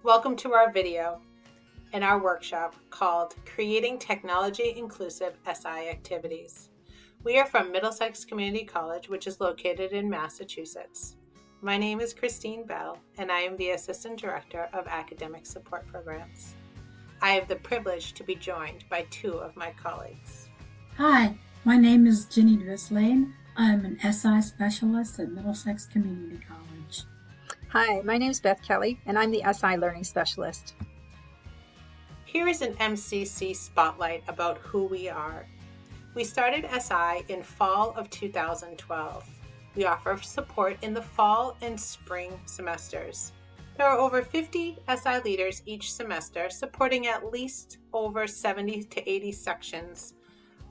Welcome to our video in our workshop called Creating Technology Inclusive SI Activities. We are from Middlesex Community College, which is located in Massachusetts. My name is Christine Bell, and I am the Assistant Director of Academic Support Programs. I have the privilege to be joined by two of my colleagues. Hi, my name is Ginny Drisslane. I'm an SI specialist at Middlesex Community College. Hi, my name is Beth Kelly, and I'm the SI Learning Specialist. Here is an MCC spotlight about who we are. We started SI in fall of 2012. We offer support in the fall and spring semesters. There are over 50 SI leaders each semester supporting at least over 70 to 80 sections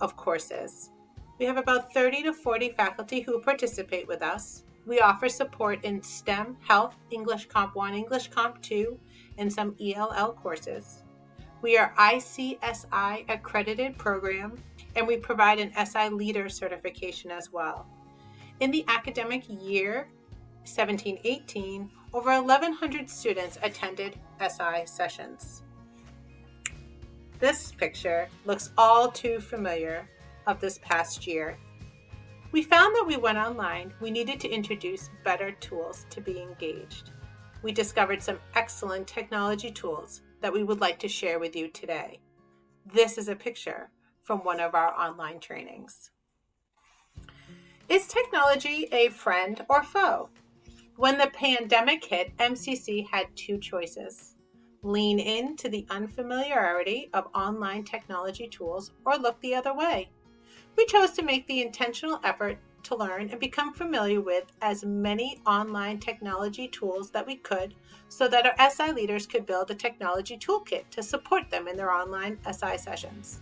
of courses. We have about 30 to 40 faculty who participate with us. We offer support in STEM, Health, English Comp 1, English Comp 2, and some ELL courses. We are ICSI accredited program, and we provide an SI leader certification as well. In the academic year 17-18, over 1,100 students attended SI sessions. This picture looks all too familiar of this past year. We found that we went online, we needed to introduce better tools to be engaged. We discovered some excellent technology tools that we would like to share with you today. This is a picture from one of our online trainings. Is technology a friend or foe? When the pandemic hit, MCC had two choices: lean into the unfamiliarity of online technology tools or look the other way. We chose to make the intentional effort to learn and become familiar with as many online technology tools that we could so that our SI leaders could build a technology toolkit to support them in their online SI sessions.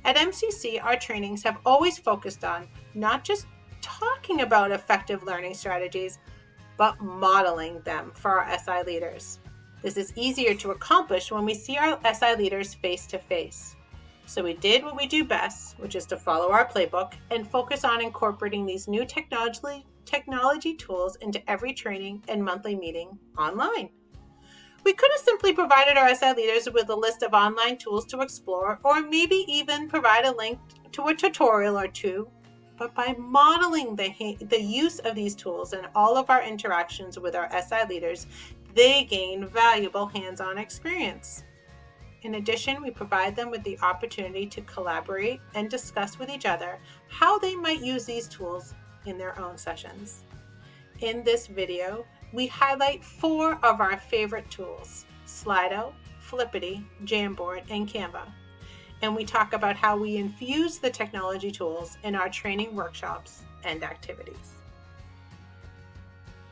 At MCC, our trainings have always focused on not just talking about effective learning strategies, but modeling them for our SI leaders. This is easier to accomplish when we see our SI leaders face to face. So we did what we do best, which is to follow our playbook and focus on incorporating these new technology tools into every training and monthly meeting online. We could have simply provided our SI leaders with a list of online tools to explore, or maybe even provide a link to a tutorial or two. But by modeling the use of these tools in all of our interactions with our SI leaders, they gain valuable hands-on experience. In addition, we provide them with the opportunity to collaborate and discuss with each other how they might use these tools in their own sessions. In this video, we highlight 4 of our favorite tools: Slido, Flippity, Jamboard, and Canva. And we talk about how we infuse the technology tools in our training workshops and activities.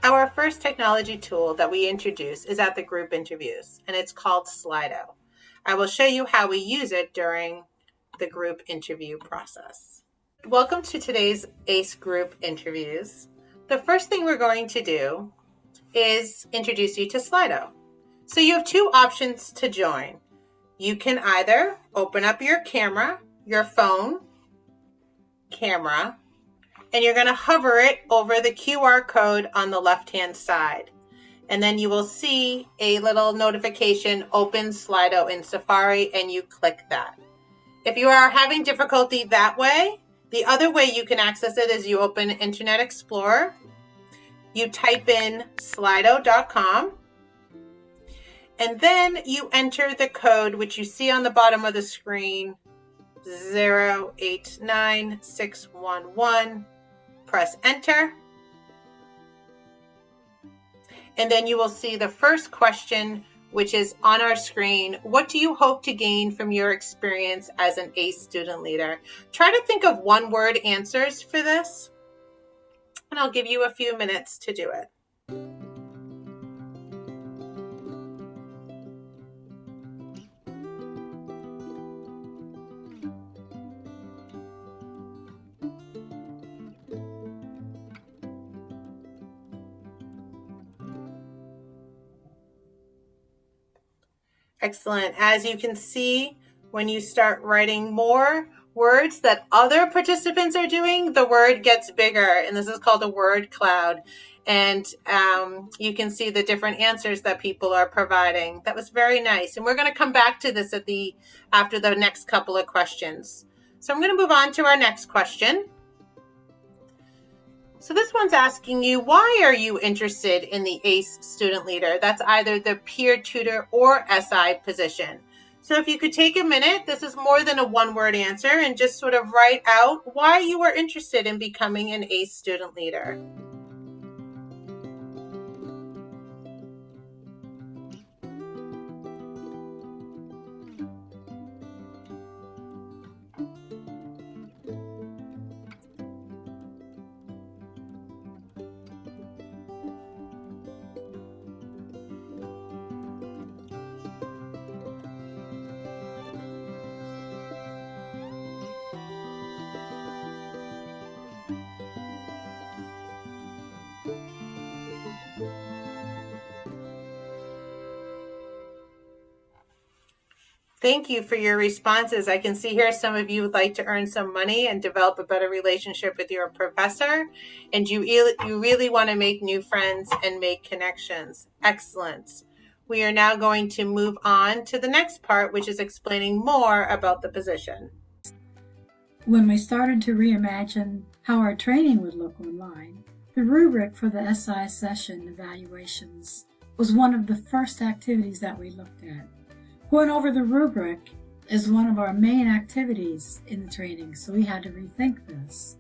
Our first technology tool that we introduce is at the group interviews, and it's called Slido. I will show you how we use it during the group interview process. Welcome to today's ACE group interviews. The first thing we're going to do is introduce you to Slido. So you have 2 options to join. You can either open up your camera, your phone camera, and you're going to hover it over the QR code on the left-hand side. And then you will see a little notification, open Slido in Safari, and you click that. If you are having difficulty that way, the other way you can access it is you open Internet Explorer, you type in slido.com, and then you enter the code, which you see on the bottom of the screen, 089611. Press enter. And then you will see the first question, which is on our screen. What do you hope to gain from your experience as an ACE student leader? Try to think of one-word answers for this, and I'll give you a few minutes to do it. Excellent. As you can see, when you start writing more words that other participants are doing, the word gets bigger, and this is called a word cloud. And you can see the different answers that people are providing. That was very nice. And we're going to come back to this after the next couple of questions. So I'm going to move on to our next question. So this one's asking you, why are you interested in the ACE student leader? That's either the peer tutor or SI position. So if you could take a minute, this is more than a one-word answer, and just sort of write out why you are interested in becoming an ACE student leader. Thank you for your responses. I can see here some of you would like to earn some money and develop a better relationship with your professor, and you really want to make new friends and make connections. Excellent. We are now going to move on to the next part, which is explaining more about the position. When we started to reimagine how our training would look online, the rubric for the SI session evaluations was one of the first activities that we looked at. Going over the rubric is one of our main activities in the training, so we had to rethink this.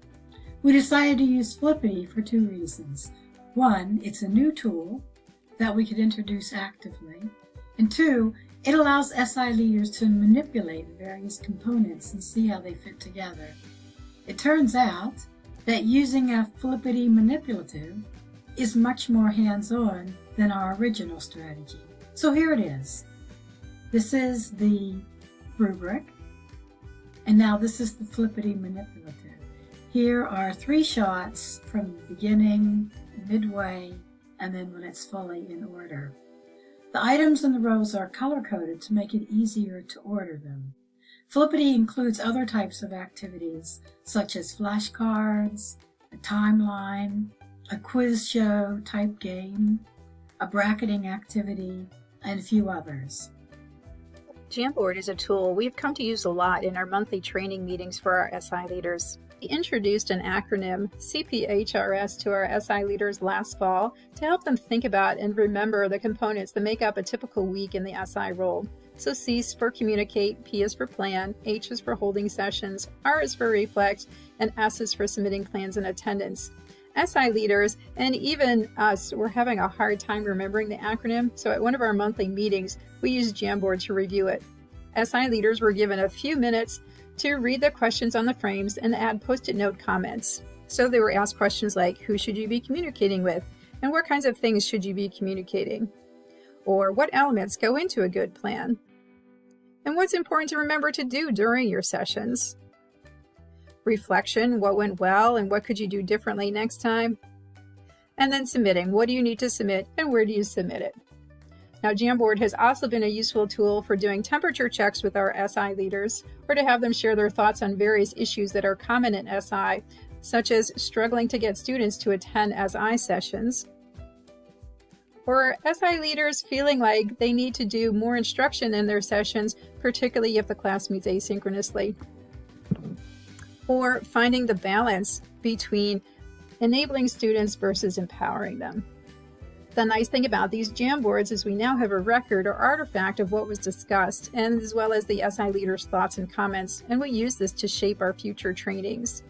We decided to use Flippity for two reasons. One, it's a new tool that we could introduce actively. And two, it allows SI leaders to manipulate the various components and see how they fit together. It turns out that using a Flippity manipulative is much more hands-on than our original strategy. So here it is. This is the rubric, and now this is the Flippity manipulative. Here are 3 shots from the beginning, midway, and then when it's fully in order. The items in the rows are color-coded to make it easier to order them. Flippity includes other types of activities, such as flashcards, a timeline, a quiz show type game, a bracketing activity, and a few others. Jamboard is a tool we've come to use a lot in our monthly training meetings for our SI leaders. We introduced an acronym, CPHRS, to our SI leaders last fall to help them think about and remember the components that make up a typical week in the SI role. So C is for communicate, P is for plan, H is for holding sessions, R is for reflect, and S is for submitting plans and attendance. SI leaders, and even us, were having a hard time remembering the acronym, so at one of our monthly meetings, we used Jamboard to review it. SI leaders were given a few minutes to read the questions on the frames and add post-it note comments. So they were asked questions like, who should you be communicating with? And what kinds of things should you be communicating? Or what elements go into a good plan? And what's important to remember to do during your sessions? Reflection, what went well and what could you do differently next time? And then submitting, what do you need to submit and where do you submit it? Now, Jamboard has also been a useful tool for doing temperature checks with our SI leaders, or to have them share their thoughts on various issues that are common in SI, such as struggling to get students to attend SI sessions, or SI leaders feeling like they need to do more instruction in their sessions, particularly if the class meets asynchronously, or finding the balance between enabling students versus empowering them. The nice thing about these Jamboards is we now have a record or artifact of what was discussed, and as well as the SI leaders' thoughts and comments, and we use this to shape our future trainings.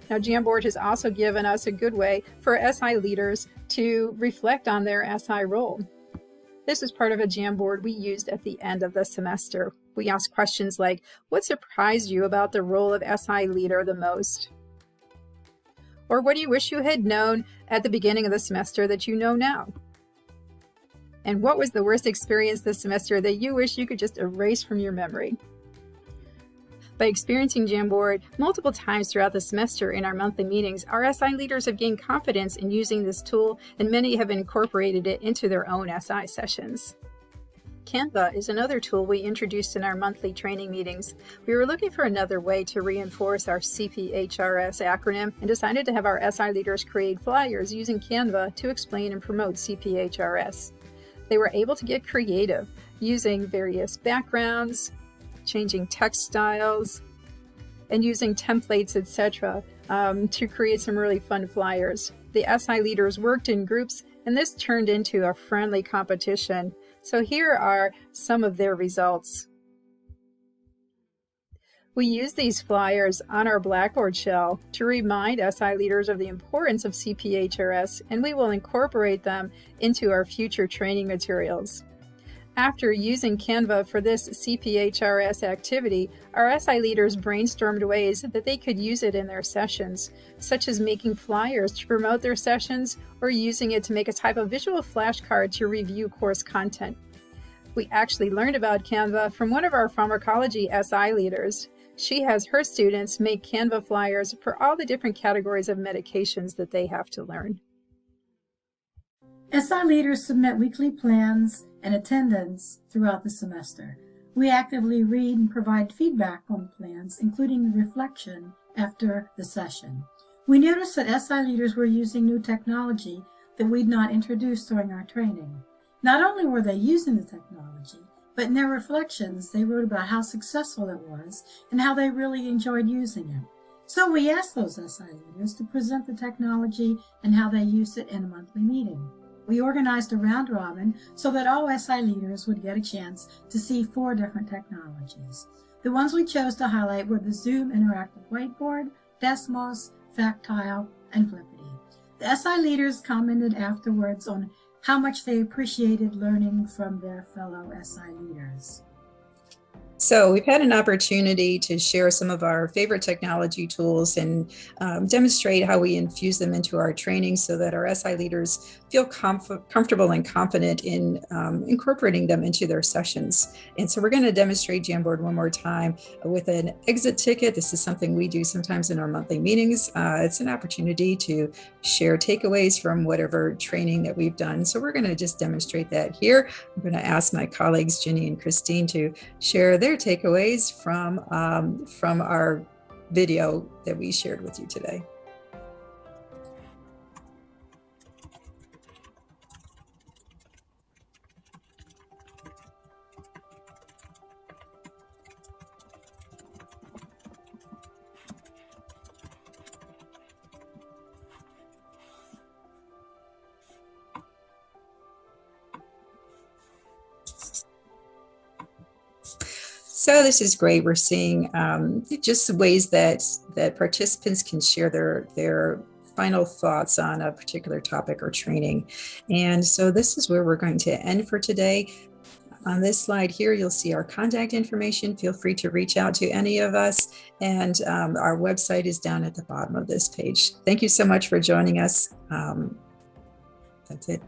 Now, Jamboard has also given us a good way for SI leaders to reflect on their SI role. This is part of a Jamboard we used at the end of the semester. We asked questions like, what surprised you about the role of SI leader the most? Or what do you wish you had known at the beginning of the semester that you know now? And what was the worst experience this semester that you wish you could just erase from your memory? By experiencing Jamboard multiple times throughout the semester in our monthly meetings, our SI leaders have gained confidence in using this tool, and many have incorporated it into their own SI sessions. Canva is another tool we introduced in our monthly training meetings. We were looking for another way to reinforce our CPHRS acronym and decided to have our SI leaders create flyers using Canva to explain and promote CPHRS. They were able to get creative using various backgrounds, changing text styles, and using templates, etc., to create some really fun flyers. The SI leaders worked in groups, and this turned into a friendly competition. So here are some of their results. We use these flyers on our Blackboard shell to remind SI leaders of the importance of CPHRS, and we will incorporate them into our future training materials. After using Canva for this CPHRS activity, our SI leaders brainstormed ways that they could use it in their sessions, such as making flyers to promote their sessions or using it to make a type of visual flashcard to review course content. We actually learned about Canva from one of our pharmacology SI leaders. She has her students make Canva flyers for all the different categories of medications that they have to learn. SI leaders submit weekly plans and attendance throughout the semester. We actively read and provide feedback on plans, including reflection after the session. We noticed that SI leaders were using new technology that we'd not introduced during our training. Not only were they using the technology, but in their reflections, they wrote about how successful it was and how they really enjoyed using it. So we asked those SI leaders to present the technology and how they used it in a monthly meeting. We organized a round robin so that all SI leaders would get a chance to see 4 different technologies. The ones we chose to highlight were the Zoom Interactive Whiteboard, Desmos, Factile, and Flippity. The SI leaders commented afterwards on how much they appreciated learning from their fellow SI leaders. So we've had an opportunity to share some of our favorite technology tools and demonstrate how we infuse them into our training so that our SI leaders feel comfortable and confident in incorporating them into their sessions. And so we're going to demonstrate Jamboard one more time with an exit ticket. This is something we do sometimes in our monthly meetings. It's an opportunity to share takeaways from whatever training that we've done. So we're going to just demonstrate that here. I'm going to ask my colleagues, Ginny and Christine, to share their takeaways from our video that we shared with you today. So this is great. We're seeing just ways that participants can share their final thoughts on a particular topic or training. And so this is where we're going to end for today. On this slide here, you'll see our contact information. Feel free to reach out to any of us. And our website is down at the bottom of this page. Thank you so much for joining us. That's it.